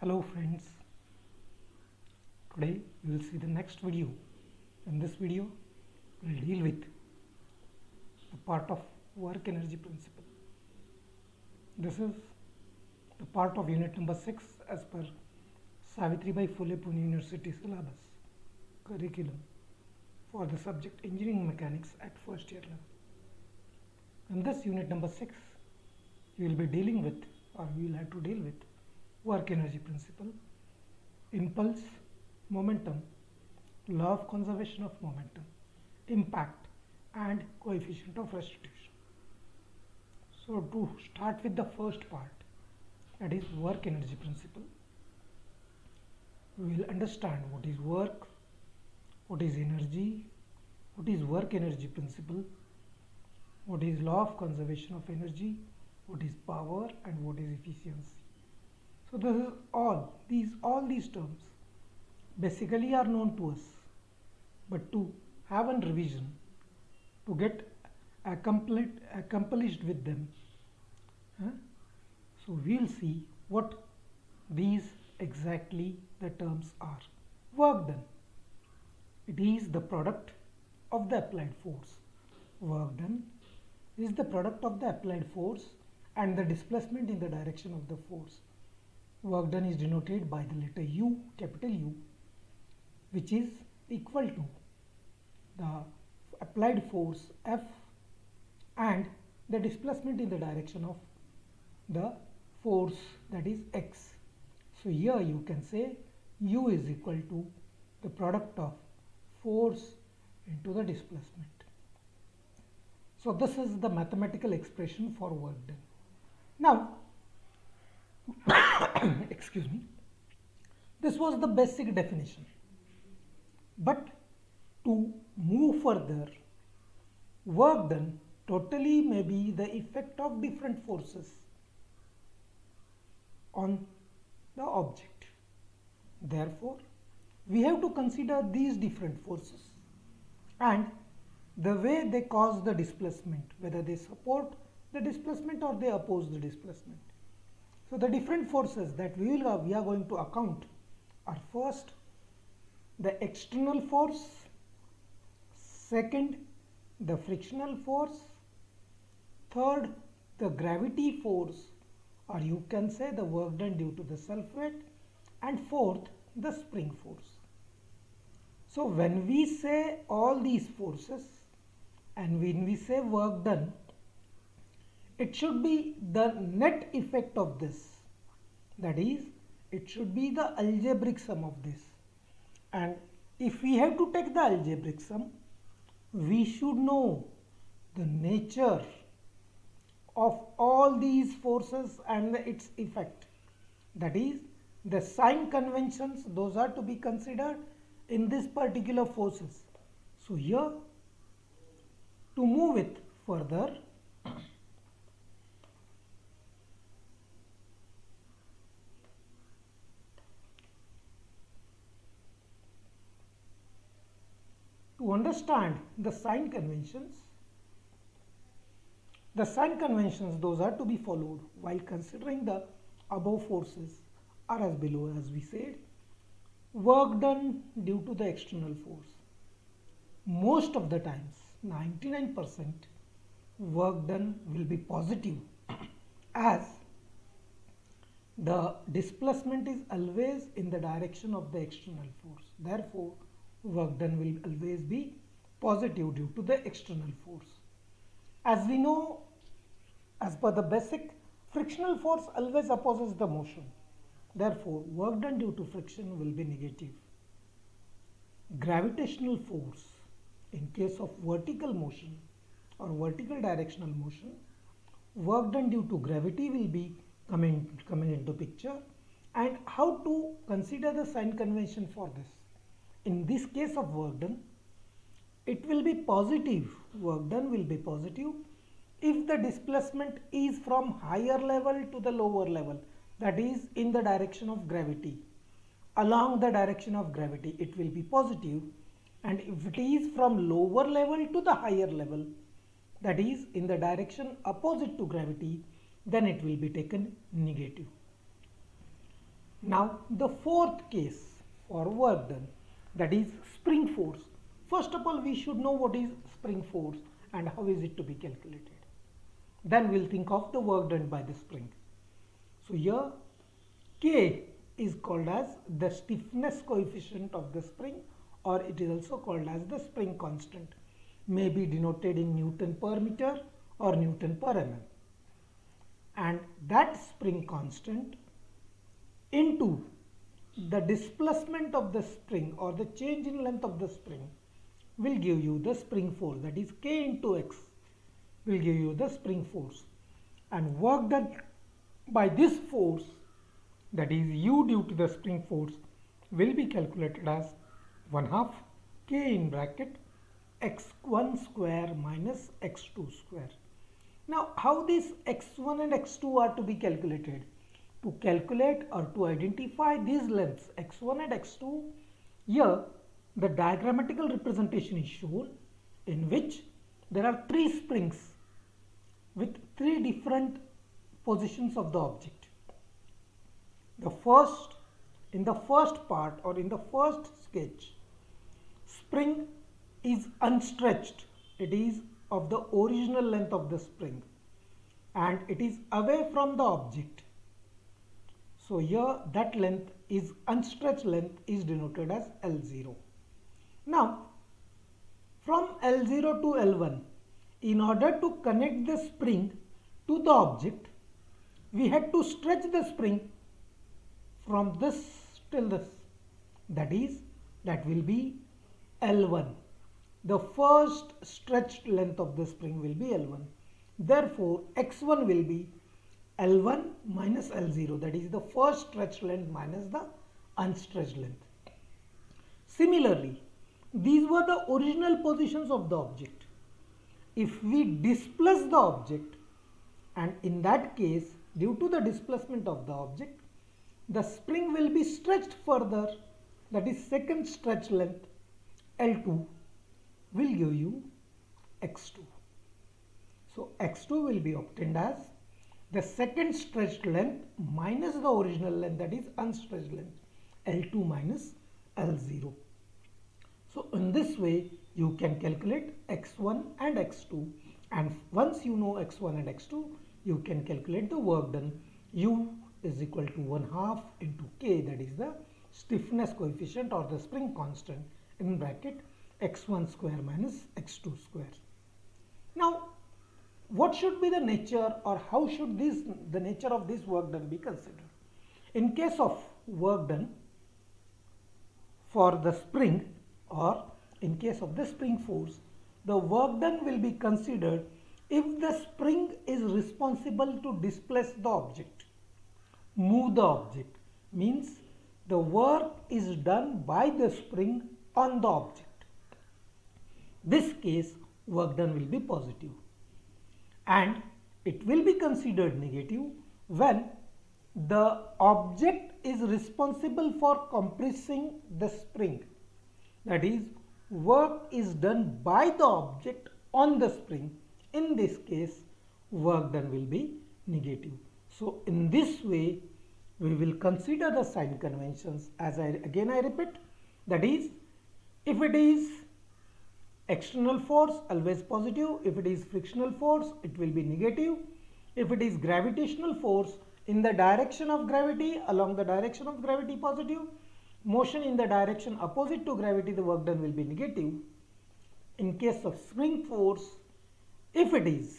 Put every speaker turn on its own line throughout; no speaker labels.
Hello friends, today we will see the next video. In this video we will deal with the part of work energy principle. This is the part of unit number 6 as per Savitribai Phule Pune University syllabus curriculum for the subject engineering mechanics at first year level. In this unit number 6 you will be dealing with, or we will have to deal with, work energy principle, impulse, momentum, law of conservation of momentum, impact and coefficient of restitution. So to start with the first part, that is work energy principle, we will understand what is work, what is energy, what is work energy principle, what is law of conservation of energy, what is power and what is efficiency. So this is all these terms basically are known to us, but to have a revision, to get accomplished with them, so we'll see what these exactly the terms are. Work done, it is the product of the applied force. Work done is the product of the applied force and the displacement in the direction of the force. Work done is denoted by the letter U, capital U, which is equal to the applied force F and the displacement in the direction of the force, that is X. So here you can say U is equal to the product of force into the displacement. So this is the mathematical expression for work done. Now excuse me, this was the basic definition, but to move further, work done totally may be the effect of different forces on the object. Therefore we have to consider these different forces and the way they cause the displacement, whether they support the displacement or they oppose the displacement. So the different forces that we are going to account are: first, the external force; second, the frictional force; third, the gravity force, or you can say the work done due to the self-weight; and fourth, the spring force. So when we say all these forces and when we say work done, it should be the net effect of this, that is, it should be the algebraic sum of this. And if we have to take the algebraic sum, we should know the nature of all these forces and its effect, that is, the sign conventions, those are to be considered in this particular forces. So here, to move it further, to understand the sign conventions, those are to be followed while considering the above forces are as below. As we said, work done due to the external force. Most of the times, 99%, work done will be positive as the displacement is always in the direction of the external force. Therefore, work done will always be positive due to the external force. As we know, as per the basic, frictional force always opposes the motion. Therefore, work done due to friction will be negative. Gravitational force, in case of vertical motion or vertical directional motion, work done due to gravity will be coming into picture. And how to consider the sign convention for this? In this case of work done, it will be positive, work done will be positive if the displacement is from higher level to the lower level, that is in the direction of gravity. Along the direction of gravity it will be positive, and if it is from lower level to the higher level, that is in the direction opposite to gravity, then it will be taken negative. Now the fourth case for work done, that is spring force. First of all, we should know what is spring force and how is it to be calculated. Then we'll think of the work done by the spring. So here K is called as the stiffness coefficient of the spring, or it is also called as the spring constant, may be denoted in Newton per meter or Newton per mm. And that spring constant into the displacement of the spring or the change in length of the spring will give you the spring force, that is K into X will give you the spring force, and work done by this force, that is U due to the spring force, will be calculated as 1/2 K in bracket x1 square minus x2 square. Now how these x1 and x2 are to be calculated? To calculate or to identify these lengths x1 and x2, here the diagrammatical representation is shown, in which there are three springs with three different positions of the object. In the first part or in the first sketch, spring is unstretched. It is of the original length of the spring and it is away from the object. So here that length is unstretched length is denoted as L0. Now from L0 to L1, in order to connect the spring to the object, we had to stretch the spring from this till this, that will be L1. The first stretched length of the spring will be L1. Therefore x1 will be L1 minus L0, that is the first stretched length minus the unstretched length. Similarly, these were the original positions of the object. If we displace the object, and in that case, due to the displacement of the object, the spring will be stretched further, that is second stretch length L2 will give you x2. So x2 will be obtained as the second stretched length minus the original length, that is unstretched length L2 minus L0. So in this way you can calculate x1 and x2, and once you know x1 and x2, you can calculate the work done. U is equal to 1/2 into K, that is the stiffness coefficient or the spring constant, in bracket x1 square minus x2 square. Now what should be the nature, or how should the nature of this work done be considered? In case of work done for the spring, or in case of the spring force, the work done will be considered if the spring is responsible to displace the object, move the object, means the work is done by the spring on the object. This case work done will be positive, and it will be considered negative when the object is responsible for compressing the spring, that is work is done by the object on the spring. In this case work done will be negative. So in this way we will consider the sign conventions, as I repeat, that is if it is external force, always positive. If it is frictional force, it will be negative. If it is gravitational force, in the direction of gravity, along the direction of gravity, positive. Motion in the direction opposite to gravity, the work done will be negative. In case of spring force, if it is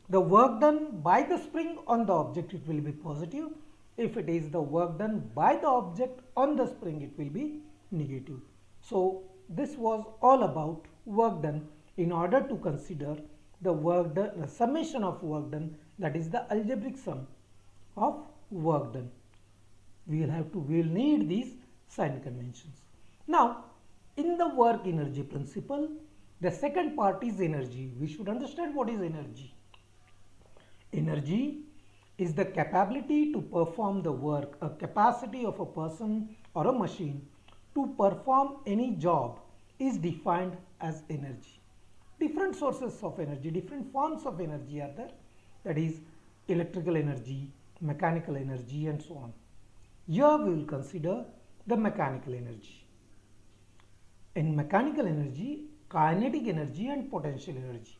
the work done by the spring on the object, it will be positive. If it is the work done by the object on the spring, it will be negative. So this was all about work done. In order to consider the work done, the summation of work done, that is the algebraic sum of work done, we will need these sign conventions. Now in the work energy principle, the second part is energy. We should understand what is energy. Energy is the capability to perform the work, a capacity of a person or a machine to perform any job is defined as energy. Different sources of energy, different forms of energy are there, that is electrical energy, mechanical energy and so on. Here we will consider the mechanical energy. In mechanical energy, kinetic energy and potential energy.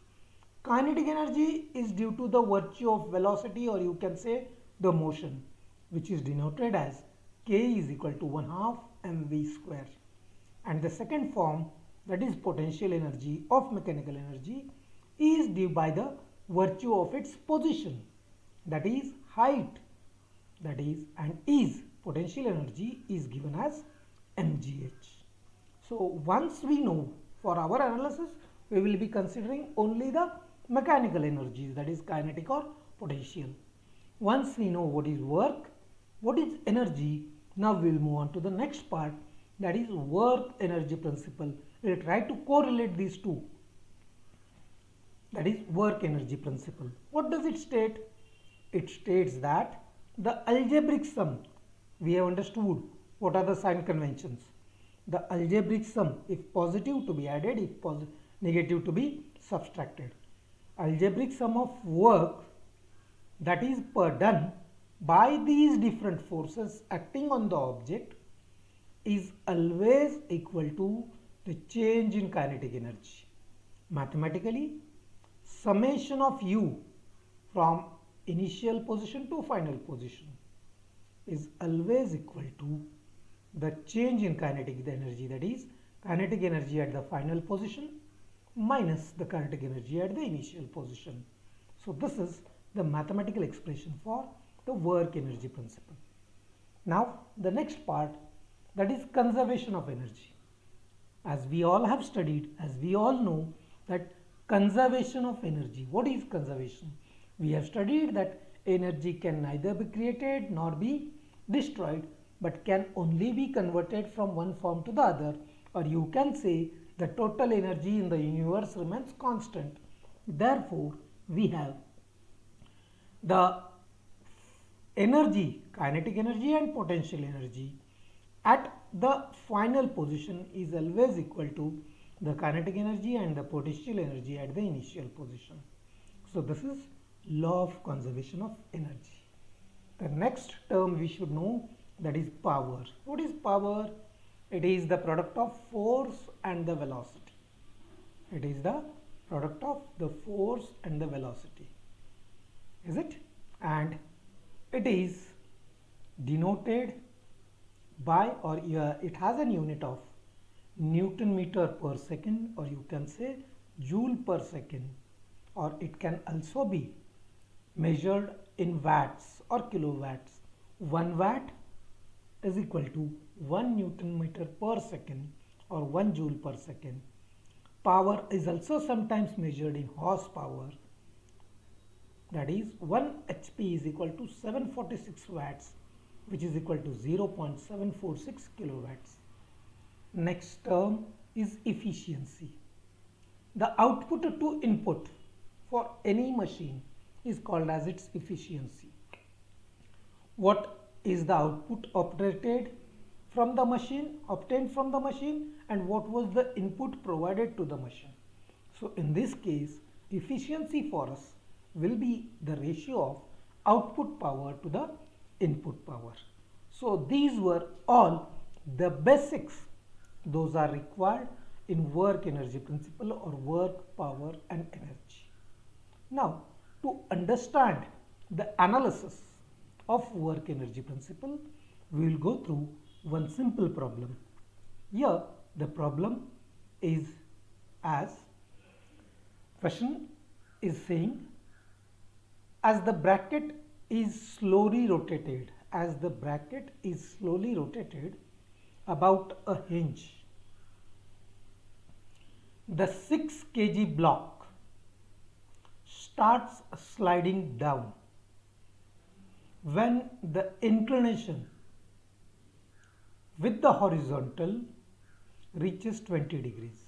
Kinetic energy is due to the virtue of velocity, or you can say the motion, which is denoted as K is equal to 1 half mv square. And the second form, that is potential energy of mechanical energy, is due by the virtue of its position, that is height, that is, and is potential energy is given as mgh. So once we know, for our analysis we will be considering only the mechanical energies, that is kinetic or potential. Once we know what is work, what is energy, now we will move on to the next part, that is work energy principle. We will try to correlate these two, that is work energy principle. What does it state? It states that the algebraic sum, we have understood what are the sign conventions. The algebraic sum, if positive, to be added, if negative, to be subtracted. Algebraic sum of work, that is done by these different forces acting on the object, is always equal to the change in kinetic energy. Mathematically, summation of u from initial position to final position is always equal to the change in kinetic energy, that is kinetic energy at the final position minus the kinetic energy at the initial position. So this is the mathematical expression for the work energy principle. Now the next part, that is conservation of energy. As we all have studied, as we all know, that conservation of energy. What is conservation? We have studied that energy can neither be created nor be destroyed, but can only be converted from one form to the other, or you can say the total energy in the universe remains constant. Therefore, we have the energy, kinetic energy and potential energy at the final position is always equal to the kinetic energy and the potential energy at the initial position. So this is law of conservation of energy. The next term we should know, that is power. What is power? It is the product of force and the velocity. It is the product of the force and the velocity. Is it? And it is denoted by, or it has a unit of Newton meter per second, or you can say joule per second, or it can also be measured in watts or kilowatts. 1 watt is equal to 1 Newton meter per second or 1 joule per second. Power is also sometimes measured in horsepower, that is 1 HP is equal to 746 watts, which is equal to 0.746 kilowatts. Next term is efficiency. The output to input for any machine is called as its efficiency. What is the output obtained from the machine, and what was the input provided to the machine? So in this case, efficiency for us will be the ratio of output power to the input power. So these were all the basics. Those are required in work energy principle or work, power and energy. Now to understand the analysis of work energy principle, we will go through one simple problem. Here the problem is as question is saying, as the bracket is slowly rotated, about a hinge, the 6 kg block starts sliding down when the inclination with the horizontal reaches 20 degrees.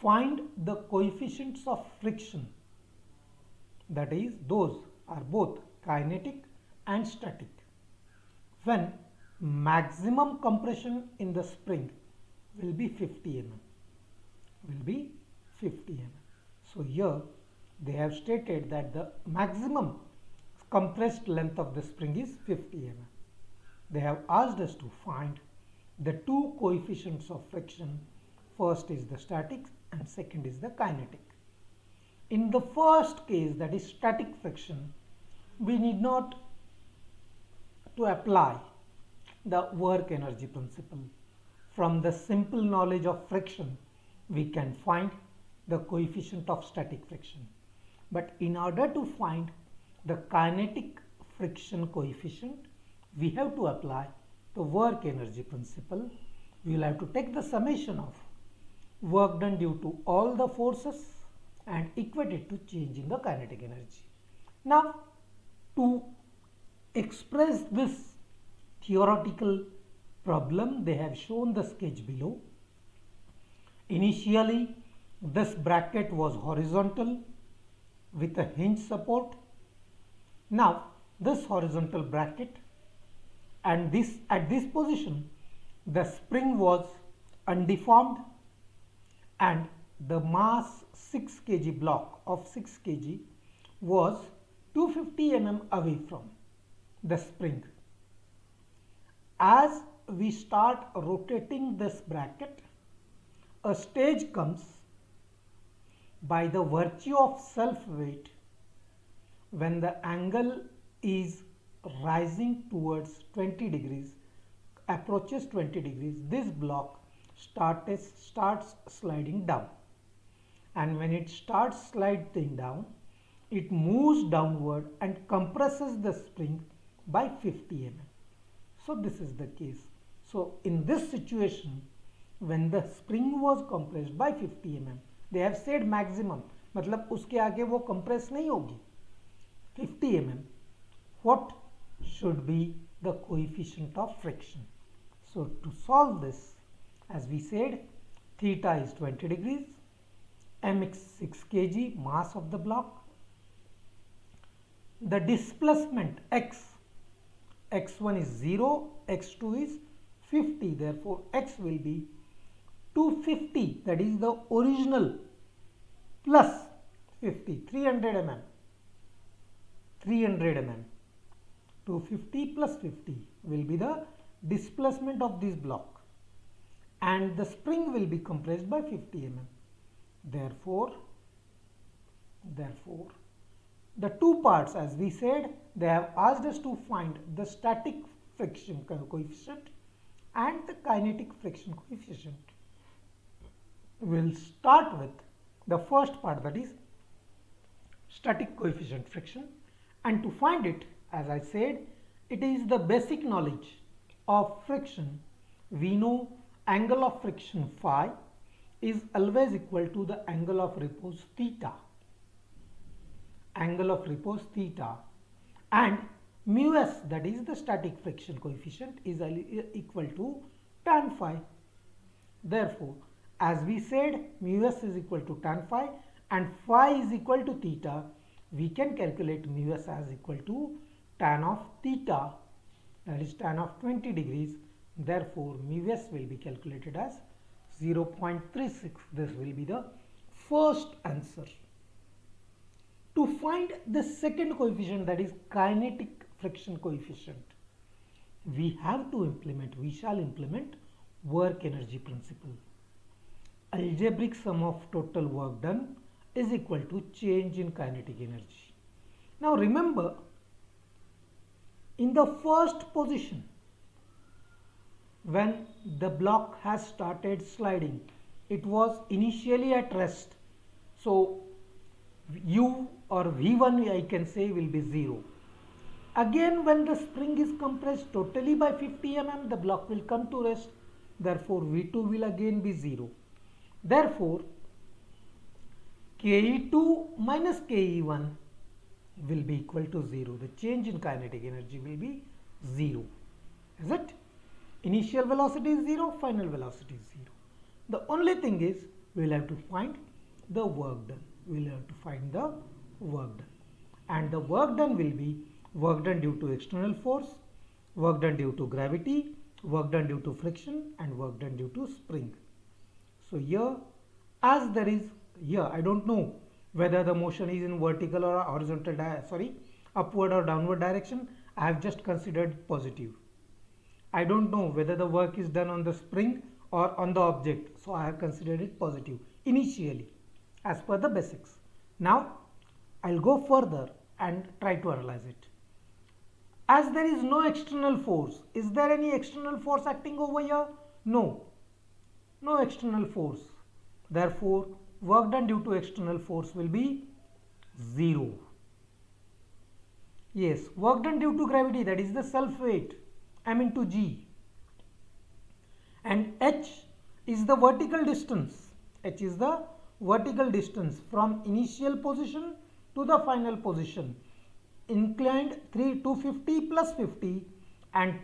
Find the coefficients of friction, that is those are both kinetic and static, when maximum compression in the spring will be 50 mm. So here They have stated that the maximum compressed length of the spring is 50 mm. They have asked us to find the two coefficients of friction. First is the static and second is the kinetic. In the first case, that is static friction, we need not to apply the work energy principle. From the simple knowledge of friction, we can find the coefficient of static friction. But in order to find the kinetic friction coefficient, we have to apply the work energy principle. We will have to take the summation of work done due to all the forces and equate it to change in the kinetic energy. Now, to express this theoretical problem, they have shown the sketch below. Initially, this bracket was horizontal with a hinge support. Now, this horizontal bracket and this at this position, the spring was undeformed and the mass 6 kg block of 6 kg was 250 mm away from the spring. As we start rotating this bracket, a stage comes by the virtue of self weight when the angle is rising towards 20 degrees, approaches 20 degrees, this block starts sliding down, and when it starts sliding down, it moves downward and compresses the spring by 50 mm. So this is the case. So in this situation, when the spring was compressed by 50 mm, they have said maximum, मतलब उसके आगे वो compress नहीं होगी 50 mm. What should be the coefficient of friction? So to solve this, as we said, theta is 20 degrees, mx 6 kg, mass of the block. The displacement x1 is 0, x2 is 50, therefore x will be 250, that is the original, plus 50, 300 mm, 250 plus 50 will be the displacement of this block, and the spring will be compressed by 50 mm. Therefore, the two parts, as we said, they have asked us to find the static friction coefficient and the kinetic friction coefficient. We will start with the first part, that is static coefficient friction, and to find it, as I said, it is the basic knowledge of friction. We know angle of friction phi is always equal to the angle of repose theta. Angle of repose theta, and mu s, that is the static friction coefficient, is equal to tan phi. Therefore, as we said, mu s is equal to tan phi and phi is equal to theta, we can calculate mu s as equal to tan of theta, that is tan of 20 degrees. Therefore, mu s will be calculated as 0.36. This will be the first answer. To find the second coefficient, that is kinetic friction coefficient, we shall implement work energy principle. Algebraic sum of total work done is equal to change in kinetic energy. Now remember, in the first position, when the block has started sliding, it was initially at rest. So U or V1, I can say, will be 0. Again, when the spring is compressed totally by 50 mm, the block will come to rest. Therefore, V2 will again be 0. Therefore, Ke2 minus Ke1 will be equal to 0. The change in kinetic energy will be 0. Is it? Initial velocity is 0, final velocity is 0. The only thing is, we will have to find the work done. We will have to find the work done. And the work done will be work done due to external force, work done due to gravity, work done due to friction, and work done due to spring. So here, as there is, here I don't know whether the motion is in vertical or horizontal upward or downward direction, I have just considered positive. I don't know whether the work is done on the spring or on the object, so I have considered it positive initially as per the basics. Now I'll go further and try to analyze it. As there is no external force, is there any external force acting over here? No, no external force. Therefore, work done due to external force will be 0. Yes, work done due to gravity, that is the self weight, m into g, and h is the vertical distance. H is the vertical distance from initial position to the final position. Inclined 250 plus 50 and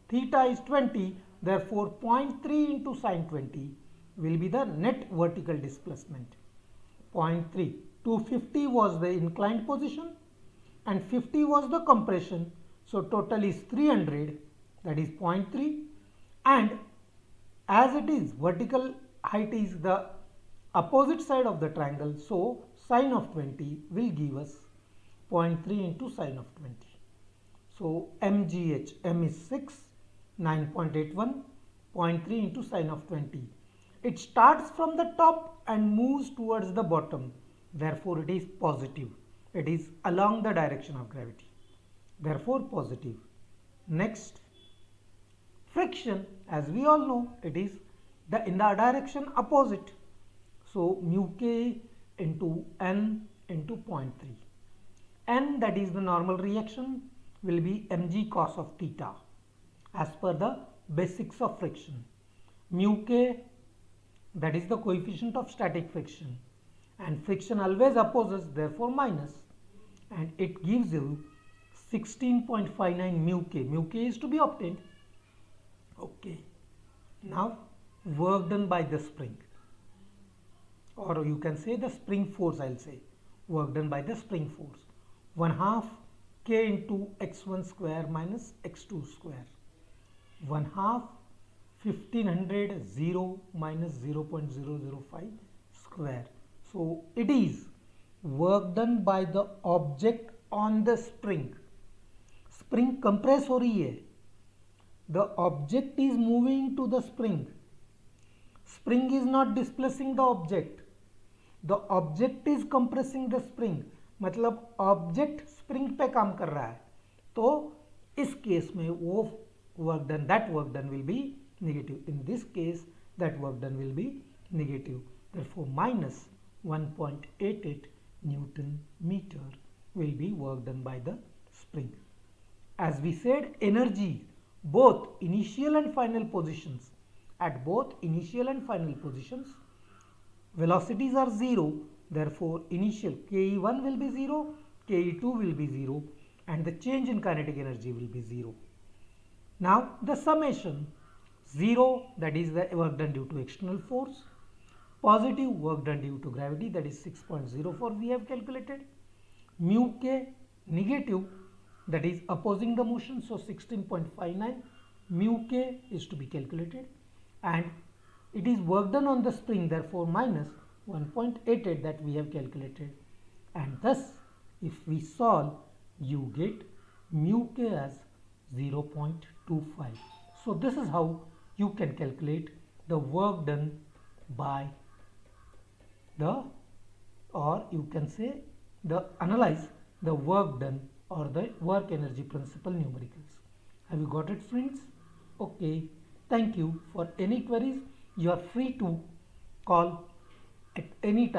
theta is 20, therefore 0.3 into sine 20 will be the net vertical displacement. 0.3, 250 was the inclined position and 50 was the compression, so total is 300, that is 0.3, and as it is vertical height is the opposite side of the triangle, so sine of 20 will give us 0.3 into sine of 20. So mgh, m is 6, 9.81, 0.3 into sine of 20. It starts from the top and moves towards the bottom, therefore it is positive. It is along the direction of gravity, therefore positive. Next, friction, as we all know, it is in the direction opposite. So mu k into n into 0.3. N, that is the normal reaction, will be mg cos of theta as per the basics of friction. Mu k, that is the coefficient of static friction, and friction always opposes, therefore minus, and it gives you 16.59 mu k. Mu k is to be obtained. Okay. Now work done by the spring, or you can say the spring force. I'll say work done by the spring force, 1/2 k into x1 square minus x2 square, 1/2 1500 0 minus 0.005 square. So it is work done by the object on the spring. Spring compress हो रही है, the object is moving to the spring. Spring is not displacing the object, the object is compressing the spring. मतलब object spring पे काम कर रहा है, तो इस केस में वो work done, that work done will be negative. In this case that work done will be negative, therefore minus 1.88 Newton meter will be work done by the spring. As we said, energy, both initial and final positions, at both initial and final positions, velocities are 0, therefore initial ke1 will be 0, ke2 will be 0, and the change in kinetic energy will be 0. Now the summation, 0, that is the work done due to external force, positive work done due to gravity, that is 6.04 we have calculated, mu k negative, that is opposing the motion, so 16.59 mu k is to be calculated, and it is work done on the spring, therefore minus 1.88 that we have calculated, and thus if we solve you get mu k as 0.25. So this is how you can calculate the work done by the, or you can say the analyze the work done or the work energy principle numericals. Have you got it, friends? Okay, thank you. For any queries you are free to call at any time.